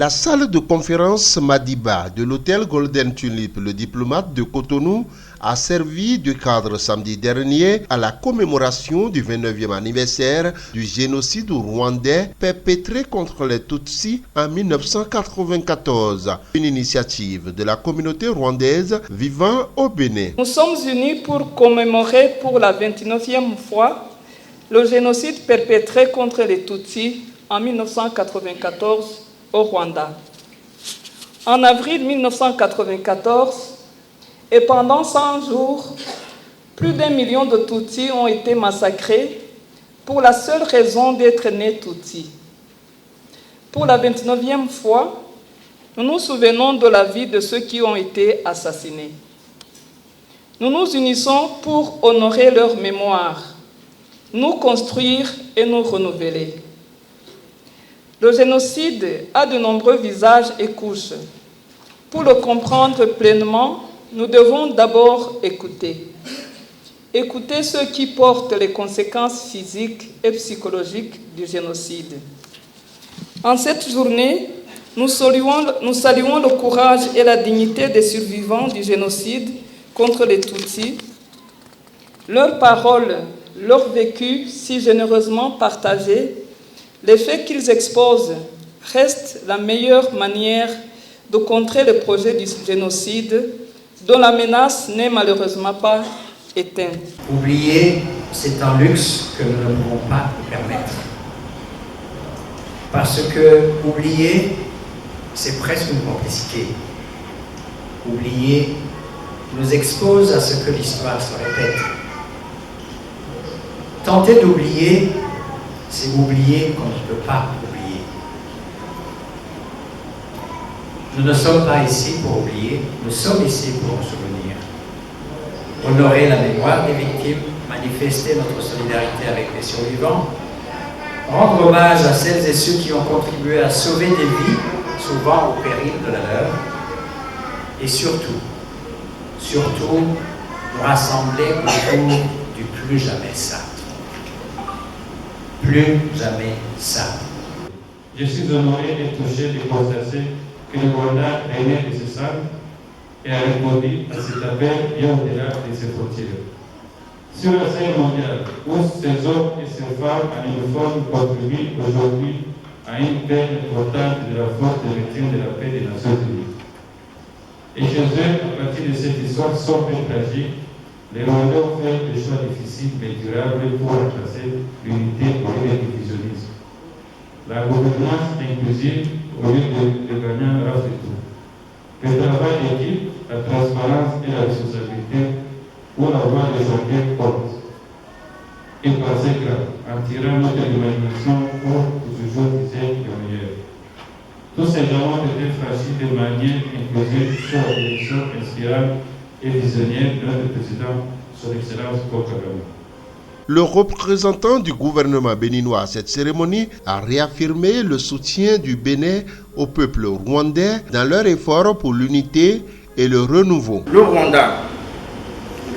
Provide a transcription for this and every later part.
La salle de conférence Madiba de l'hôtel Golden Tulip, le diplomate de Cotonou, a servi de cadre samedi dernier à la commémoration du 29e anniversaire du génocide rwandais perpétré contre les Tutsis en 1994. Une initiative de la communauté rwandaise vivant au Bénin. Nous sommes unis pour commémorer pour la 29e fois le génocide perpétré contre les Tutsis en 1994 au Rwanda. En avril 1994, et pendant 100 jours, plus d'1 million de Tutsis ont été massacrés pour la seule raison d'être nés Tutsis. Pour la 29e fois, nous nous souvenons de la vie de ceux qui ont été assassinés. Nous nous unissons pour honorer leur mémoire, nous construire et nous renouveler. Le génocide a de nombreux visages et couches. Pour le comprendre pleinement, nous devons d'abord écouter. Écouter ceux qui portent les conséquences physiques et psychologiques du génocide. En cette journée, nous saluons le courage et la dignité des survivants du génocide contre les Tutsis. Leurs paroles, leur vécu si généreusement partagé, les faits qu'ils exposent restent la meilleure manière de contrer le projet du génocide dont la menace n'est malheureusement pas éteinte. Oublier, c'est un luxe que nous ne pouvons pas nous permettre. Parce que oublier, c'est presque une complicité. Oublier nous expose à ce que l'histoire se répète. Tenter d'oublier, c'est oublier qu'on ne peut pas oublier. Nous ne sommes pas ici pour oublier, nous sommes ici pour nous souvenir. Honorer la mémoire des victimes, manifester notre solidarité avec les survivants, rendre hommage à celles et ceux qui ont contribué à sauver des vies, souvent au péril de la leur, et surtout, nous rassembler autour du plus jamais ça. Plus jamais ça. Je suis honoré et touché de constater que le Rwanda est né de ce sang et a répondu à cet appel bien au-delà de ses frontières. Sur la scène mondiale, où ces hommes et ces femmes en uniforme contribuent aujourd'hui à une peine importante de la force de maintien de la paix des Nations Unies. Et chez eux, à partir de cette histoire sombre et tragique, les Rwandais ont fait des choix difficiles mais durables pour remplacer l'unité et le divisionnisme. La gouvernance inclusive au lieu de gagnant raf de tout. Le travail d'équipe, la transparence et la responsabilité pour la loi des enquêtes compte. Et penser grave, en tirant notre imagination pour toujours viser le meilleur. Tous ces gens ont été franchis de manière inclusive sur la direction inspirante et visionnaire de notre président, son Excellence Paul Kagame. Le représentant du gouvernement béninois à cette cérémonie a réaffirmé le soutien du Bénin au peuple rwandais dans leur effort pour l'unité et le renouveau. Le Rwanda,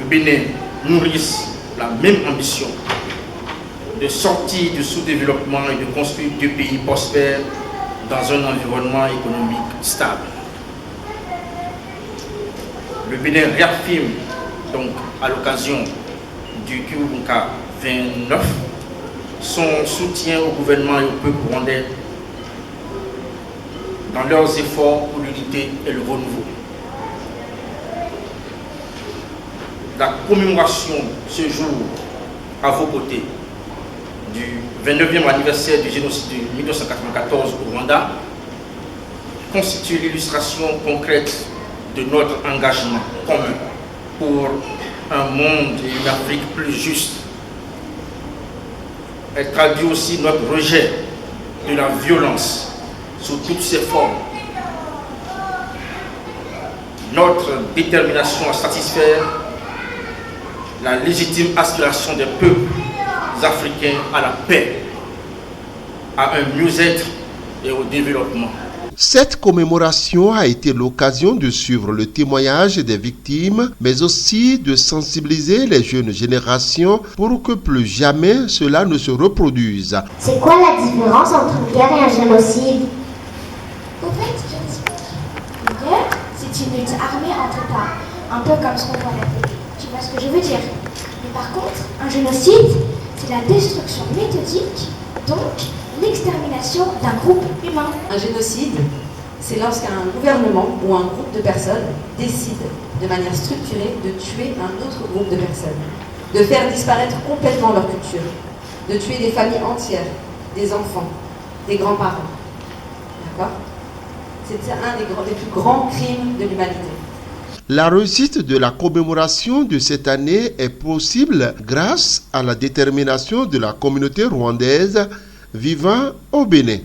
le Bénin nourrissent la même ambition de sortir du sous-développement et de construire deux pays prospères dans un environnement économique stable. Le Bénin réaffirme donc à l'occasion du Kirunka 29 son soutien au gouvernement et au peuple rwandais dans leurs efforts pour l'unité et le renouveau. La commémoration ce jour à vos côtés du 29e anniversaire du génocide de 1994 au Rwanda constitue l'illustration concrète de notre engagement commun pour un monde et une Afrique plus juste. Elle traduit aussi notre rejet de la violence sous toutes ses formes, notre détermination à satisfaire la légitime aspiration des peuples africains à la paix, à un mieux-être et au développement. Cette commémoration a été l'occasion de suivre le témoignage des victimes, mais aussi de sensibiliser les jeunes générations pour que plus jamais cela ne se reproduise. C'est quoi la différence entre une guerre et un génocide? une lutte armée entre États, un peu comme ce qu'on voit à la télé. Tu vois ce que je veux dire? Mais par contre, un génocide, c'est la destruction méthodique, donc l'extermination d'un groupe humain. Un génocide, c'est lorsqu'un gouvernement ou un groupe de personnes décide de manière structurée de tuer un autre groupe de personnes, de faire disparaître complètement leur culture, de tuer des familles entières, des enfants, des grands-parents. D'accord? C'est un des plus grands crimes de l'humanité. La réussite de la commémoration de cette année est possible grâce à la détermination de la communauté rwandaise vivant au Bénin.